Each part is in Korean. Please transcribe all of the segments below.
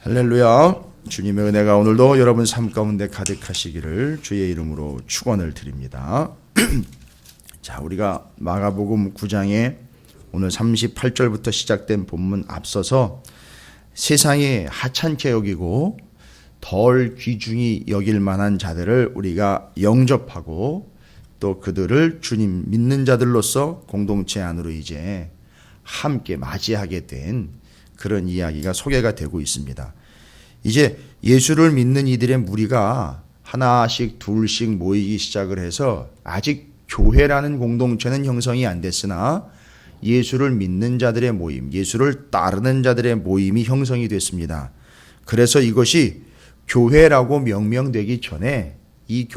할렐루야. 주님의 은혜가 오늘도 여러분 삶 가운데 가득하시기를 주의 이름으로 축원을 드립니다. 자, 우리가 마가복음 9장에 오늘 38절부터 시작된 본문 앞서서 세상에 하찮게 여기고 덜 귀중히 여길 만한 자들을 우리가 영접하고 또 그들을 주님 믿는 자들로서 공동체 안으로 이제 함께 맞이하게 된 그런 이야기가 소개가 되고 있습니다. 이제 예수를 믿는 이들의 무리가 하나씩 둘씩 모이기 시작을 해서 아직 교회라는 공동체는 형성이 안 됐으나 예수를 믿는 자들의 모임, 예수를 따르는 자들의 모임이 형성이 됐습니다. 그래서 이것이 교회라고 명명되기 전에 이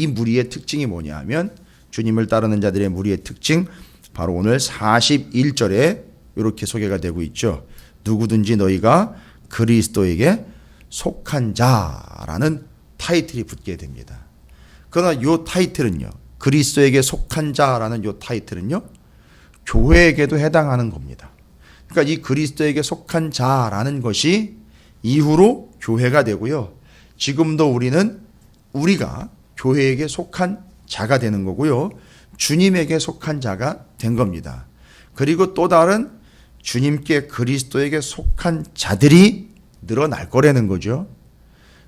무리의 특징이 뭐냐 하면 주님을 따르는 자들의 무리의 특징, 바로 오늘 41절에 이렇게 소개가 되고 있죠. 누구든지 너희가 그리스도에게 속한 자라는 타이틀이 붙게 됩니다. 그러나 이 타이틀은요, 그리스도에게 속한 자라는 이 타이틀은요, 교회에게도 해당하는 겁니다. 그러니까 이 그리스도에게 속한 자라는 것이 이후로 교회가 되고요. 지금도 우리가 교회에게 속한 자가 되는 거고요. 주님에게 속한 자가 된 겁니다. 그리고 또 다른 주님께 그리스도에게 속한 자들이 늘어날 거라는 거죠.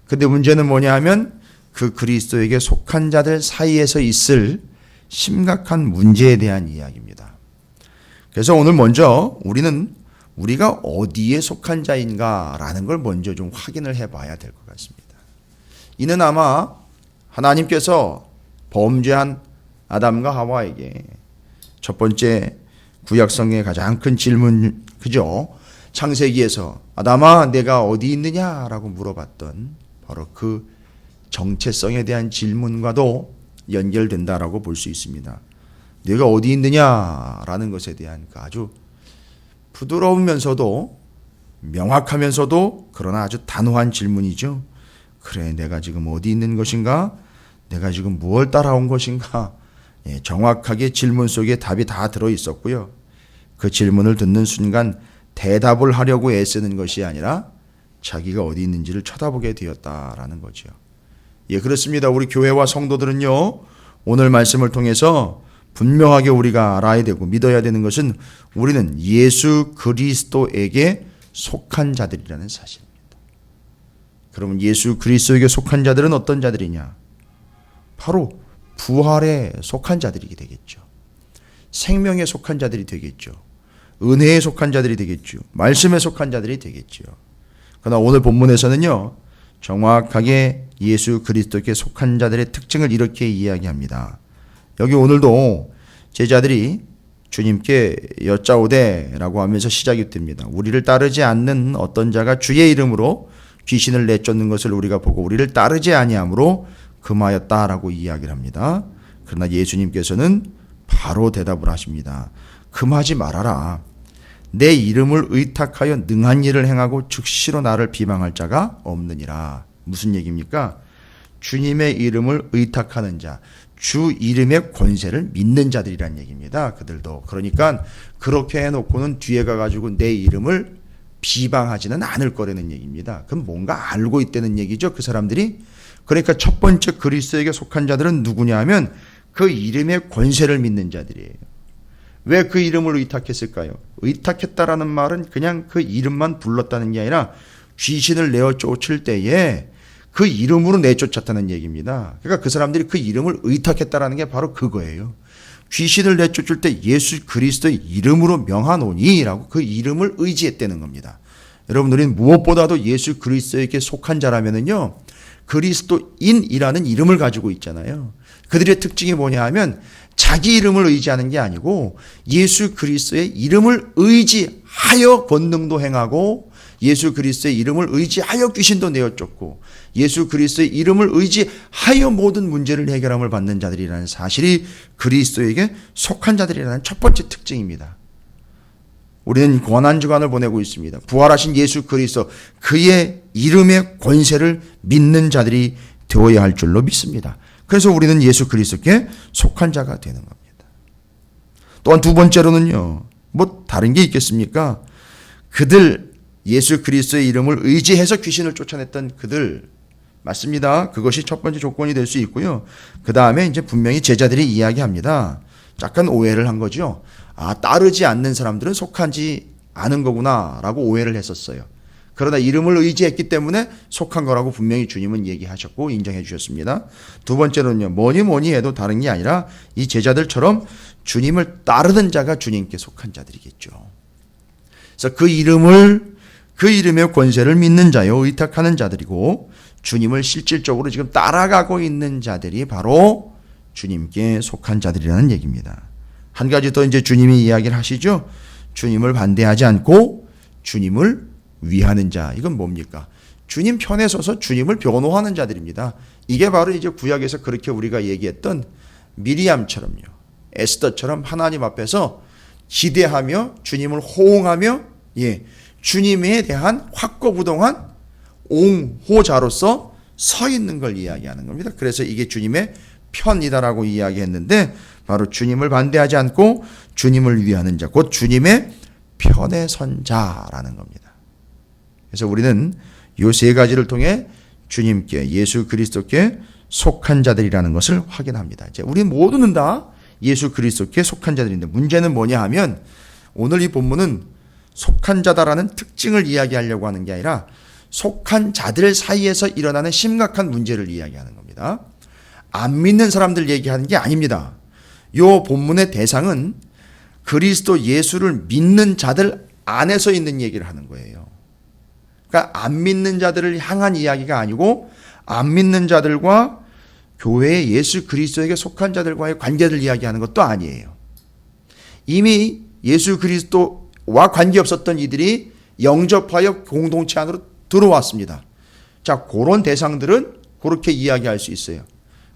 근데 문제는 뭐냐 하면 그 그리스도에게 속한 자들 사이에서 있을 심각한 문제에 대한 이야기입니다. 그래서 오늘 먼저 우리가 어디에 속한 자인가라는 걸 먼저 좀 확인을 해봐야 될 것 같습니다. 이는 아마 하나님께서 범죄한 아담과 하와에게 첫 번째 구약 성경의 가장 큰 질문, 그죠? 창세기에서 아담아 내가 어디 있느냐라고 물어봤던 바로 그 정체성에 대한 질문과도 연결된다라고 볼 수 있습니다. 내가 어디 있느냐라는 것에 대한 그 아주 부드러우면서도 명확하면서도 그러나 아주 단호한 질문이죠. 그래, 내가 지금 어디 있는 것인가? 내가 지금 무엇을 따라온 것인가? 정확하게 질문 속에 답이 다 들어 있었고요. 그 질문을 듣는 순간 대답을 하려고 애쓰는 것이 아니라 자기가 어디 있는지를 쳐다보게 되었다라는 거죠. 그렇습니다. 우리 교회와 성도들은요, 오늘 말씀을 통해서 분명하게 우리가 알아야 되고 믿어야 되는 것은 우리는 예수 그리스도에게 속한 자들이라는 사실입니다. 그러면 예수 그리스도에게 속한 자들은 어떤 자들이냐? 바로 부활에 속한 자들이 되겠죠. 생명에 속한 자들이 되겠죠. 은혜에 속한 자들이 되겠죠. 말씀에 속한 자들이 되겠죠. 그러나 오늘 본문에서는요, 정확하게 예수 그리스도께 속한 자들의 특징을 이렇게 이야기합니다. 여기 오늘도 제자들이 주님께 여짜오되라고 하면서 시작이 됩니다. 우리를 따르지 않는 어떤 자가 주의 이름으로 귀신을 내쫓는 것을 우리가 보고 우리를 따르지 아니함으로 금하였다라고 이야기를 합니다. 그러나 예수님께서는 바로 대답을 하십니다. 금하지 말아라. 내 이름을 의탁하여 능한 일을 행하고 즉시로 나를 비방할 자가 없느니라. 무슨 얘기입니까? 주님의 이름을 의탁하는 자, 주 이름의 권세를 믿는 자들이란 얘기입니다. 그들도. 그러니까 그렇게 해놓고는 뒤에 가가지고 내 이름을 비방하지는 않을 거라는 얘기입니다. 그럼 뭔가 알고 있다는 얘기죠, 그 사람들이. 그러니까 첫 번째 그리스도에게 속한 자들은 누구냐 하면 그 이름의 권세를 믿는 자들이에요. 왜 그 이름을 의탁했을까요? 의탁했다라는 말은 그냥 그 이름만 불렀다는 게 아니라 귀신을 내어 쫓을 때에 그 이름으로 내쫓았다는 얘기입니다. 그러니까 그 사람들이 그 이름을 의탁했다라는 게 바로 그거예요. 귀신을 내쫓을 때 예수 그리스도의 이름으로 명하노니라고 그 이름을 의지했다는 겁니다. 여러분, 우리는 무엇보다도 예수 그리스도에게 속한 자라면은요, 그리스도인이라는 이름을 가지고 있잖아요. 그들의 특징이 뭐냐 하면 자기 이름을 의지하는 게 아니고 예수 그리스도의 이름을 의지하여 권능도 행하고 예수 그리스도의 이름을 의지하여 귀신도 내어쫓고 예수 그리스도의 이름을 의지하여 모든 문제를 해결함을 받는 자들이라는 사실이 그리스도에게 속한 자들이라는 첫 번째 특징입니다. 우리는 고난주간을 보내고 있습니다. 부활하신 예수 그리스도, 그의 이름의 권세를 믿는 자들이 되어야 할 줄로 믿습니다. 그래서 우리는 예수 그리스도께 속한 자가 되는 겁니다. 또한 두 번째로는요, 뭐 다른 게 있겠습니까? 그들 예수 그리스도의 이름을 의지해서 귀신을 쫓아냈던 그들 맞습니다. 그것이 첫 번째 조건이 될 수 있고요. 그 다음에 이제 분명히 제자들이 이야기합니다. 약간 오해를 한 거죠. 따르지 않는 사람들은 속하지 않은 거구나라고 오해를 했었어요. 그러나 이름을 의지했기 때문에 속한 거라고 분명히 주님은 얘기하셨고 인정해 주셨습니다. 두 번째로는요. 뭐니 해도 다른 게 아니라 이 제자들처럼 주님을 따르는 자가 주님께 속한 자들이겠죠. 그래서 그 이름의 권세를 믿는 자요, 의탁하는 자들이고 주님을 실질적으로 지금 따라가고 있는 자들이 바로 주님께 속한 자들이라는 얘기입니다. 한 가지 더 이제 주님이 이야기를 하시죠. 주님을 반대하지 않고 주님을 위하는 자. 이건 뭡니까? 주님 편에 서서 주님을 변호하는 자들입니다. 이게 바로 이제 구약에서 그렇게 우리가 얘기했던 미리암처럼요, 에스더처럼 하나님 앞에서 기대하며 주님을 호응하며 주님에 대한 확고부동한 옹호자로서 서 있는 걸 이야기하는 겁니다. 그래서 이게 주님의 편이다라고 이야기했는데 바로 주님을 반대하지 않고 주님을 위하는 자, 곧 주님의 편에 선 자라는 겁니다. 그래서 우리는 이 세 가지를 통해 주님께, 예수 그리스도께 속한 자들이라는 것을 확인합니다. 이제 우리 모두는 다 예수 그리스도께 속한 자들인데 문제는 뭐냐 하면 오늘 이 본문은 속한 자다라는 특징을 이야기하려고 하는 게 아니라 속한 자들 사이에서 일어나는 심각한 문제를 이야기하는 겁니다. 안 믿는 사람들 얘기하는 게 아닙니다. 이 본문의 대상은 그리스도 예수를 믿는 자들 안에서 있는 얘기를 하는 거예요. 그러니까 안 믿는 자들을 향한 이야기가 아니고 안 믿는 자들과 교회의 예수 그리스도에게 속한 자들과의 관계를 이야기하는 것도 아니에요. 이미 예수 그리스도와 관계없었던 이들이 영접하여 공동체 안으로 들어왔습니다. 자, 그런 대상들은 그렇게 이야기할 수 있어요.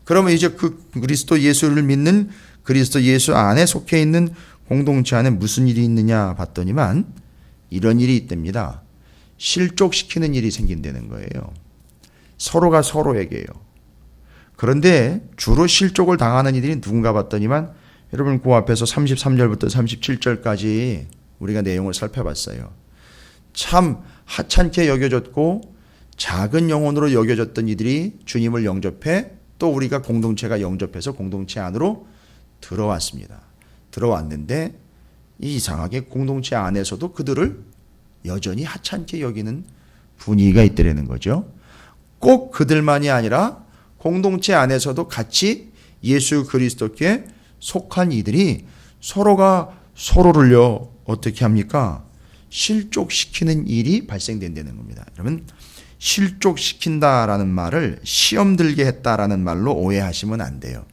그러면 이제 그 그리스도 예수를 믿는 그리스도 예수 안에 속해 있는 공동체 안에 무슨 일이 있느냐 봤더니만 이런 일이 있답니다. 실족시키는 일이 생긴다는 거예요. 서로가 서로에게요. 그런데 주로 실족을 당하는 이들이 누군가 봤더니만 여러분 그 앞에서 33절부터 37절까지 우리가 내용을 살펴봤어요. 참 하찮게 여겨졌고 작은 영혼으로 여겨졌던 이들이 주님을 영접해 또 우리가 공동체가 영접해서 공동체 안으로 들어왔습니다. 들어왔는데 이상하게 공동체 안에서도 그들을 여전히 하찮게 여기는 분위기가 있더라는 거죠. 꼭 그들만이 아니라 공동체 안에서도 같이 예수 그리스도께 속한 이들이 서로가 서로를요 어떻게 합니까? 실족시키는 일이 발생된다는 겁니다. 여러분 실족시킨다라는 말을 시험 들게 했다라는 말로 오해하시면 안 돼요.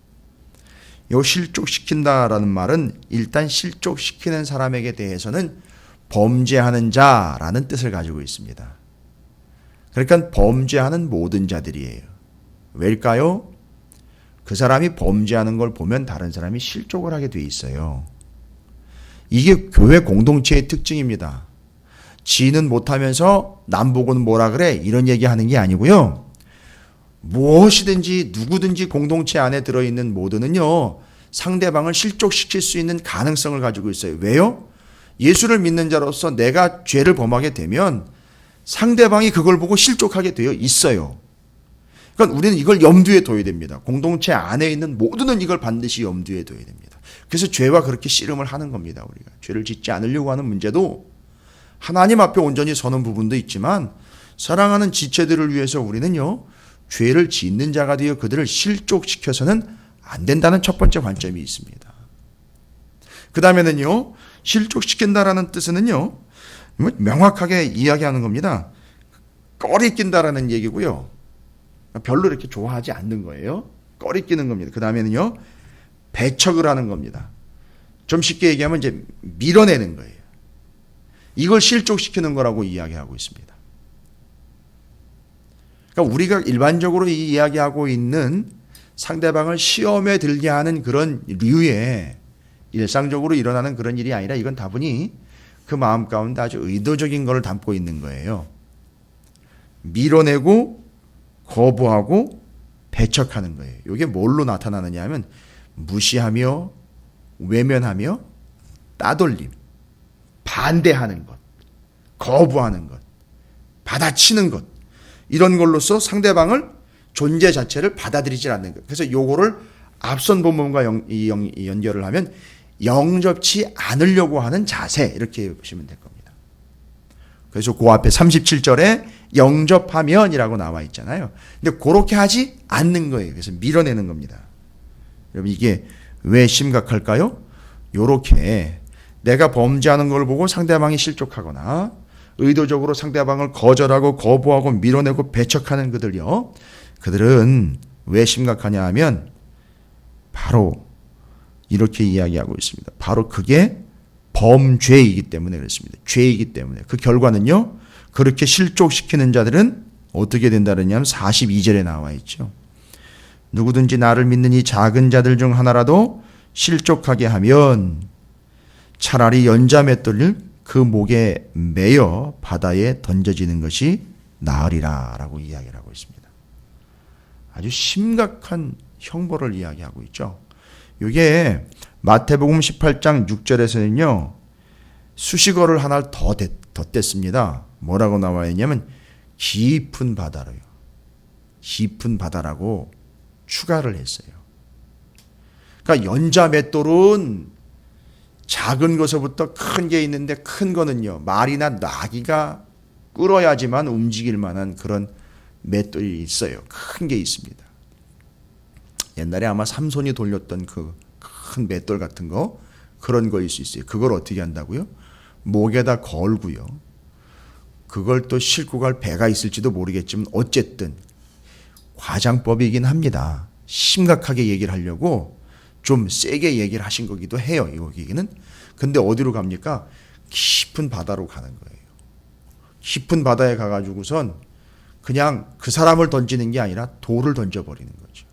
요 실족시킨다라는 말은 일단 실족시키는 사람에게 대해서는 범죄하는 자라는 뜻을 가지고 있습니다. 그러니까 범죄하는 모든 자들이에요. 왜일까요? 그 사람이 범죄하는 걸 보면 다른 사람이 실족을 하게 돼 있어요. 이게 교회 공동체의 특징입니다. 지는 못하면서 남 보고는 뭐라 그래? 이런 얘기하는 게 아니고요. 무엇이든지 누구든지 공동체 안에 들어있는 모두는요. 상대방을 실족시킬 수 있는 가능성을 가지고 있어요. 왜요? 예수를 믿는 자로서 내가 죄를 범하게 되면 상대방이 그걸 보고 실족하게 되어 있어요. 그러니까 우리는 이걸 염두에 둬야 됩니다. 공동체 안에 있는 모두는 이걸 반드시 염두에 둬야 됩니다. 그래서 죄와 그렇게 씨름을 하는 겁니다. 우리가 죄를 짓지 않으려고 하는 문제도 하나님 앞에 온전히 서는 부분도 있지만 사랑하는 지체들을 위해서 우리는요 죄를 짓는 자가 되어 그들을 실족시켜서는 안 된다는 첫 번째 관점이 있습니다. 그 다음에는요 실족시킨다라는 뜻은요 명확하게 이야기하는 겁니다. 꺼리 낀다라는 얘기고요. 별로 이렇게 좋아하지 않는 거예요. 꺼리 끼는 겁니다. 그 다음에는요 배척을 하는 겁니다. 좀 쉽게 얘기하면 이제 밀어내는 거예요. 이걸 실족시키는 거라고 이야기하고 있습니다. 그러니까 우리가 일반적으로 이 이야기하고 있는 상대방을 시험에 들게 하는 그런 류의 일상적으로 일어나는 그런 일이 아니라 이건 다분히 그 마음 가운데 아주 의도적인 것을 담고 있는 거예요. 밀어내고 거부하고 배척하는 거예요. 이게 뭘로 나타나느냐 하면 무시하며 외면하며 따돌림, 반대하는 것, 거부하는 것. 받아치는 것, 이런 걸로써 상대방을 존재 자체를 받아들이지 않는 것. 그래서 요거를 앞선 본문과 연결을 하면 영접치 않으려고 하는 자세, 이렇게 보시면 될 겁니다. 그래서 그 앞에 37절에 영접하면이라고 나와 있잖아요. 근데 그렇게 하지 않는 거예요. 그래서 밀어내는 겁니다. 여러분, 이게 왜 심각할까요? 요렇게 내가 범죄하는 걸 보고 상대방이 실족하거나 의도적으로 상대방을 거절하고 거부하고 밀어내고 배척하는 그들요, 그들은 왜 심각하냐 하면 바로 이렇게 이야기하고 있습니다. 바로 그게 범죄이기 때문에 그렇습니다. 죄이기 때문에. 그 결과는요, 그렇게 실족시키는 자들은 어떻게 된다느냐면 42절에 나와 있죠. 누구든지 나를 믿는 이 작은 자들 중 하나라도 실족하게 하면 차라리 연자 맷돌을 그 목에 매여 바다에 던져지는 것이 나으리라 라고 이야기를 하고 있습니다. 아주 심각한 형벌을 이야기하고 있죠. 이게 마태복음 18장 6절에서는요, 수식어를 하나 더 댔습니다. 뭐라고 나와 있냐면 깊은 바다로요. 깊은 바다라고 추가를 했어요. 그러니까 연자 맷돌은 작은 것부터 큰 게 있는데, 큰 거는요, 말이나 나귀가 끌어야지만 움직일 만한 그런 맷돌이 있어요. 큰 게 있습니다. 옛날에 아마 삼손이 돌렸던 그 큰 맷돌 같은 거, 그런 거일 수 있어요. 그걸 어떻게 한다고요? 목에다 걸고요. 그걸 또 싣고 갈 배가 있을지도 모르겠지만 어쨌든 과장법이긴 합니다. 심각하게 얘기를 하려고 좀 세게 얘기를 하신 거기도 해요, 이 얘기는. 근데 어디로 갑니까? 깊은 바다로 가는 거예요. 깊은 바다에 가가지고선 그냥 그 사람을 던지는 게 아니라 돌을 던져버리는 거죠.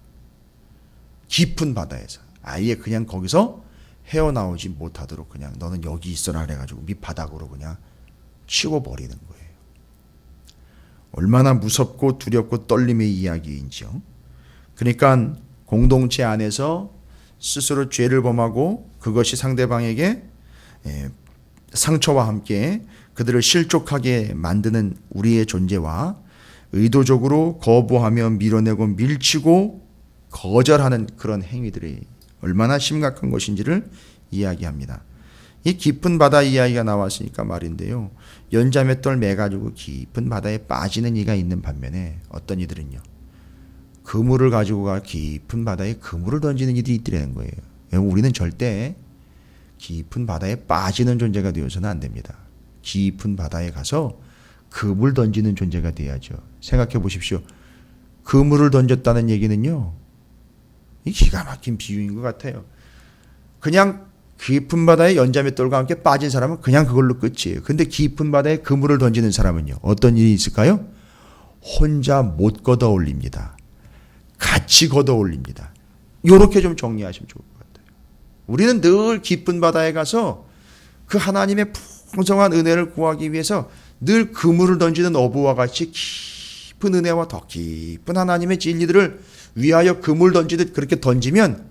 깊은 바다에서. 아예 그냥 거기서 헤어나오지 못하도록 그냥 너는 여기 있어라 그래가지고 밑바닥으로 그냥 치워버리는 거예요. 얼마나 무섭고 두렵고 떨림의 이야기인지요. 그러니까 공동체 안에서 스스로 죄를 범하고 그것이 상대방에게 상처와 함께 그들을 실족하게 만드는 우리의 존재와 의도적으로 거부하며 밀어내고 밀치고 거절하는 그런 행위들이 얼마나 심각한 것인지를 이야기합니다. 이 깊은 바다 이야기가 나왔으니까 말인데요, 연자맷돌 매가지고 깊은 바다에 빠지는 이가 있는 반면에 어떤 이들은요, 그물을 가지고 가 깊은 바다에 그물을 던지는 이들이 있더라는 거예요. 우리는 절대 깊은 바다에 빠지는 존재가 되어서는 안 됩니다. 깊은 바다에 가서 그물 던지는 존재가 돼야죠. 생각해 보십시오. 그물을 던졌다는 얘기는요, 이 기가 막힌 비유인 것 같아요. 그냥 깊은 바다에 연자맷돌과 함께 빠진 사람은 그냥 그걸로 끝이에요. 근데 깊은 바다에 그물을 던지는 사람은요, 어떤 일이 있을까요? 혼자 못 걷어 올립니다. 같이 걷어 올립니다. 이렇게 좀 정리하시면 좋을 것 같아요. 우리는 늘 깊은 바다에 가서 그 하나님의 풍성한 은혜를 구하기 위해서 늘 그물을 던지는 어부와 같이 깊은 은혜와 더 깊은 하나님의 진리들을 위하여 그물 던지듯 그렇게 던지면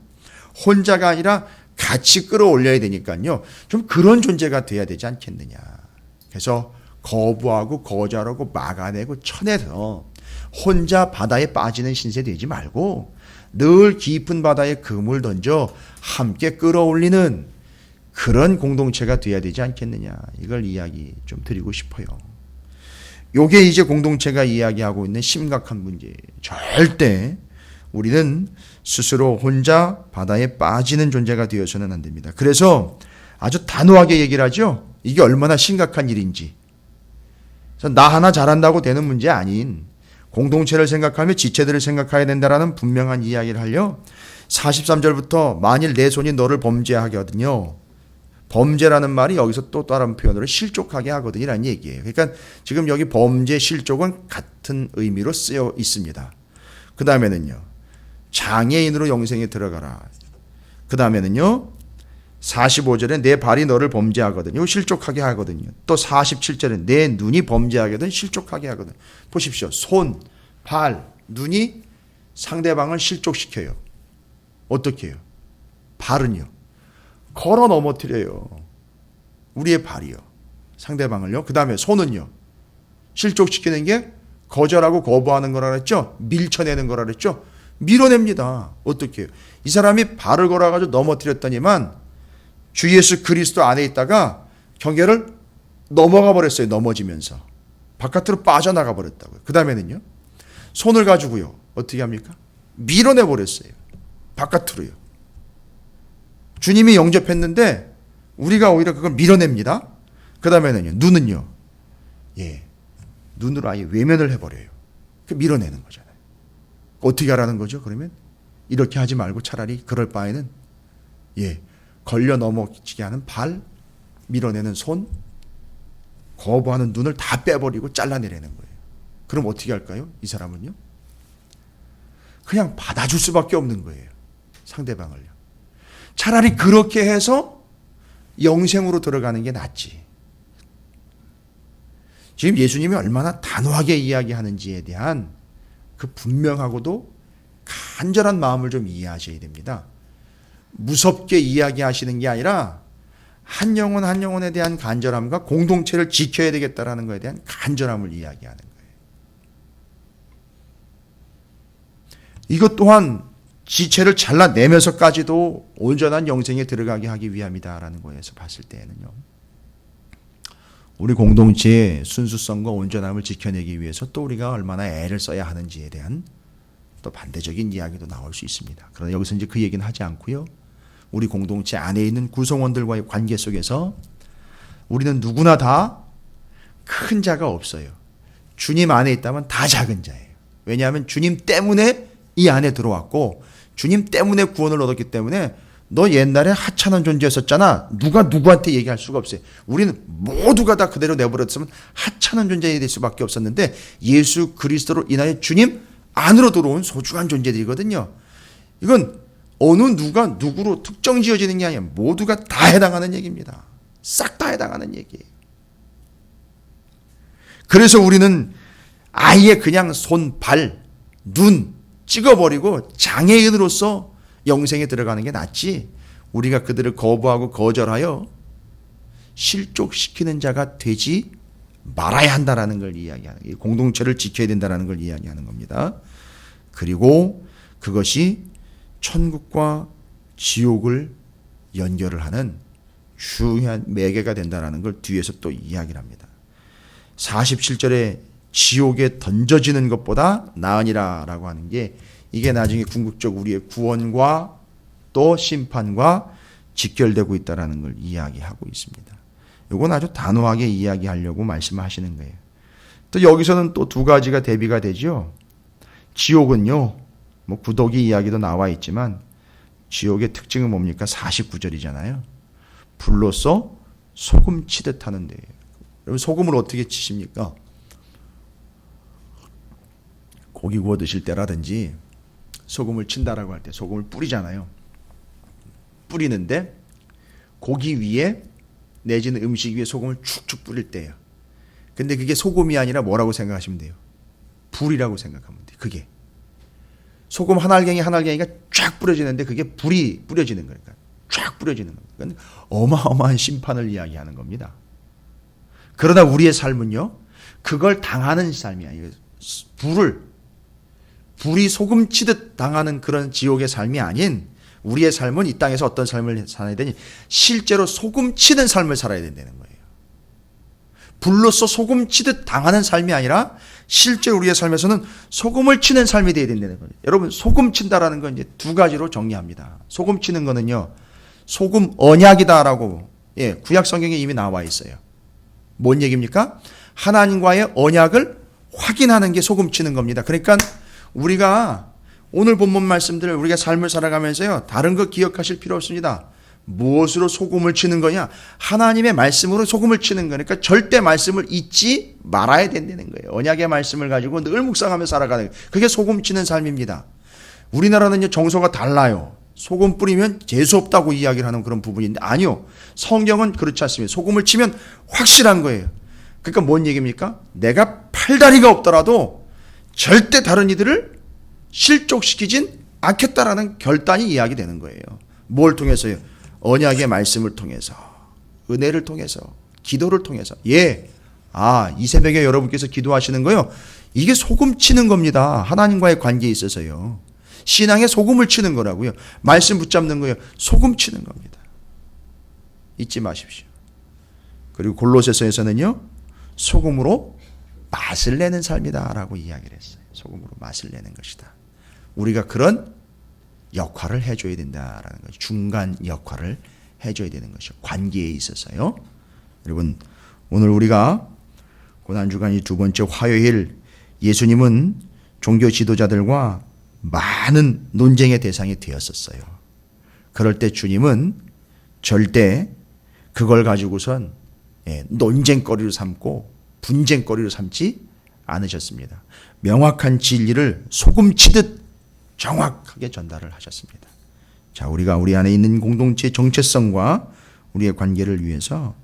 혼자가 아니라 같이 끌어올려야 되니까요, 좀 그런 존재가 돼야 되지 않겠느냐. 그래서 거부하고 거절하고 막아내고 쳐내서 혼자 바다에 빠지는 신세 되지 말고 늘 깊은 바다에 그물 던져 함께 끌어올리는 그런 공동체가 돼야 되지 않겠느냐. 이걸 이야기 좀 드리고 싶어요. 요게 이제 공동체가 이야기하고 있는 심각한 문제예요. 절대 우리는 스스로 혼자 바다에 빠지는 존재가 되어서는 안 됩니다. 그래서 아주 단호하게 얘기를 하죠. 이게 얼마나 심각한 일인지. 그래서 나 하나 잘한다고 되는 문제 아닌 공동체를 생각하며 지체들을 생각해야 된다라는 분명한 이야기를 하려 43절부터 만일 내 손이 너를 범죄하거든요. 범죄라는 말이 여기서 또 다른 표현으로 실족하게 하거든이라는 얘기예요. 그러니까 지금 여기 범죄, 실족은 같은 의미로 쓰여 있습니다. 그 다음에는요, 장애인으로 영생에 들어가라. 그 다음에는요, 45절에 내 발이 너를 범죄하거든요. 실족하게 하거든요. 또 47절에 내 눈이 범죄하거든 실족하게 하거든. 보십시오. 손, 발, 눈이 상대방을 실족시켜요. 어떻게 해요? 발은요, 걸어 넘어뜨려요. 우리의 발이요, 상대방을요. 그 다음에 손은요, 실족시키는 게 거절하고 거부하는 거라 그랬죠. 밀쳐내는 거라 그랬죠. 밀어냅니다. 어떻게 해요? 이 사람이 발을 걸어가지고 넘어뜨렸더니만 주 예수 그리스도 안에 있다가 경계를 넘어가 버렸어요. 넘어지면서 바깥으로 빠져나가 버렸다고요. 그 다음에는요, 손을 가지고요 어떻게 합니까? 밀어내 버렸어요. 바깥으로요. 주님이 영접했는데 우리가 오히려 그걸 밀어냅니다. 그 다음에는요, 눈은요, 눈으로 아예 외면을 해버려요. 그 밀어내는 거잖아요. 어떻게 하라는 거죠? 그러면 이렇게 하지 말고 차라리 그럴 바에는 걸려 넘어지게 하는 발, 밀어내는 손, 거부하는 눈을 다 빼버리고 잘라내려는 거예요. 그럼 어떻게 할까요? 이 사람은요, 그냥 받아줄 수밖에 없는 거예요. 상대방을요. 차라리 그렇게 해서 영생으로 들어가는 게 낫지. 지금 예수님이 얼마나 단호하게 이야기하는지에 대한 그 분명하고도 간절한 마음을 좀 이해하셔야 됩니다. 무섭게 이야기하시는 게 아니라 한 영혼 한 영혼에 대한 간절함과 공동체를 지켜야 되겠다라는 것에 대한 간절함을 이야기하는 거예요. 이것 또한 지체를 잘라내면서까지도 온전한 영생에 들어가게 하기 위함이다라는 거에서 봤을 때에는요, 우리 공동체의 순수성과 온전함을 지켜내기 위해서 또 우리가 얼마나 애를 써야 하는지에 대한 또 반대적인 이야기도 나올 수 있습니다. 그러나 여기서 이제 그 얘기는 하지 않고요, 우리 공동체 안에 있는 구성원들과의 관계 속에서 우리는 누구나 다 큰 자가 없어요. 주님 안에 있다면 다 작은 자예요. 왜냐하면 주님 때문에 이 안에 들어왔고 주님 때문에 구원을 얻었기 때문에 너 옛날에 하찮은 존재였었잖아. 누가 누구한테 얘기할 수가 없어요. 우리는 모두가 다 그대로 내버렸으면 하찮은 존재가 될 수밖에 없었는데 예수 그리스도로 인하여 주님 안으로 들어온 소중한 존재들이거든요. 이건 어느 누가 누구로 특정 지어지는 게 아니라 모두가 다 해당하는 얘기입니다. 싹 다 해당하는 얘기예요. 그래서 우리는 아예 그냥 손, 발, 눈 찍어버리고 장애인으로서 영생에 들어가는 게 낫지, 우리가 그들을 거부하고 거절하여 실족시키는 자가 되지 말아야 한다라는 걸 이야기하는, 공동체를 지켜야 된다라는 걸 이야기하는 겁니다. 그리고 그것이 천국과 지옥을 연결을 하는 중요한 매개가 된다라는 걸 뒤에서 또 이야기를 합니다. 47절에 지옥에 던져지는 것보다 나으니라라고 하는 게, 이게 나중에 궁극적 우리의 구원과 또 심판과 직결되고 있다는 걸 이야기하고 있습니다. 이건 아주 단호하게 이야기하려고 말씀하시는 거예요. 또 여기서는 또 두 가지가 대비가 되죠. 지옥은요, 뭐 구더기 이야기도 나와 있지만 지옥의 특징은 뭡니까? 49절이잖아요. 불로써 소금 치듯 하는 데예요. 여러분, 소금을 어떻게 치십니까? 고기 구워 드실 때라든지 소금을 친다라고 할 때 소금을 뿌리잖아요. 뿌리는데 고기 위에 내지는 음식 위에 소금을 축축 뿌릴 때예요. 근데 그게 소금이 아니라 뭐라고 생각하시면 돼요? 불이라고 생각하면 돼요. 그게 소금 한 알갱이가 쫙 뿌려지는데 그게 불이 뿌려지는 거니까 쫙 뿌려지는 겁니다. 그러니까 어마어마한 심판을 이야기하는 겁니다. 그러나 우리의 삶은요, 그걸 당하는 삶이 아니에요. 불이 소금 치듯 당하는 그런 지옥의 삶이 아닌, 우리의 삶은 이 땅에서 어떤 삶을 살아야 되니 실제로 소금 치는 삶을 살아야 된다는 거예요. 불로써 소금 치듯 당하는 삶이 아니라 실제로 우리의 삶에서는 소금을 치는 삶이 되어야 된다는 거예요. 여러분, 소금 친다라는 건 이제 두 가지로 정리합니다. 소금 치는 거는요, 소금 언약이다라고 구약 성경에 이미 나와 있어요. 뭔 얘기입니까? 하나님과의 언약을 확인하는 게 소금 치는 겁니다. 그러니까 우리가 오늘 본문 말씀들을 우리가 삶을 살아가면서요, 다른 거 기억하실 필요 없습니다. 무엇으로 소금을 치는 거냐? 하나님의 말씀으로 소금을 치는 거니까 절대 말씀을 잊지 말아야 된다는 거예요. 언약의 말씀을 가지고 늘 묵상하며 살아가는 거예요. 그게 소금 치는 삶입니다. 우리나라는 정서가 달라요. 소금 뿌리면 재수 없다고 이야기를 하는 그런 부분인데, 아니요, 성경은 그렇지 않습니다. 소금을 치면 확실한 거예요. 그러니까 뭔 얘기입니까? 내가 팔다리가 없더라도 절대 다른 이들을 실족시키진 않겠다라는 결단이 이야기되는 거예요. 뭘 통해서요? 언약의 말씀을 통해서, 은혜를 통해서, 기도를 통해서. 이 새벽에 여러분께서 기도하시는 거요. 이게 소금 치는 겁니다. 하나님과의 관계에 있어서요. 신앙에 소금을 치는 거라고요. 말씀 붙잡는 거요. 소금 치는 겁니다. 잊지 마십시오. 그리고 골로새서에서는요. 소금으로 맛을 내는 삶이다라고 이야기를 했어요. 소금으로 맛을 내는 것이다. 우리가 그런 역할을 해줘야 된다라는 거죠. 중간 역할을 해줘야 되는 것이죠. 관계에 있어서요. 여러분, 오늘 우리가 고난주간이 두 번째 화요일, 예수님은 종교 지도자들과 많은 논쟁의 대상이 되었었어요. 그럴 때 주님은 절대 그걸 가지고선 논쟁거리로 삼고 분쟁거리로 삼지 않으셨습니다. 명확한 진리를 소금 치듯 정확하게 전달을 하셨습니다. 자, 우리가 우리 안에 있는 공동체의 정체성과 우리의 관계를 위해서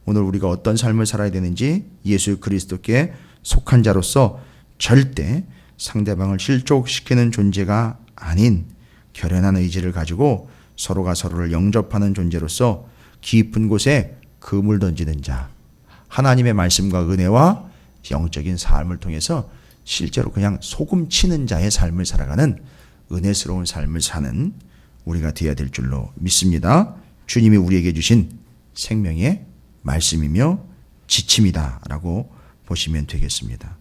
오늘 우리가 어떤 삶을 살아야 되는지 예수 그리스도께 속한 자로서 절대 상대방을 실족시키는 존재가 아닌 결연한 의지를 가지고 서로가 서로를 영접하는 존재로서 깊은 곳에 그물 던지는 자, 하나님의 말씀과 은혜와 영적인 삶을 통해서 실제로 그냥 소금 치는 자의 삶을 살아가는 은혜스러운 삶을 사는 우리가 되어야 될 줄로 믿습니다. 주님이 우리에게 주신 생명의 말씀이며 지침이다라고 보시면 되겠습니다.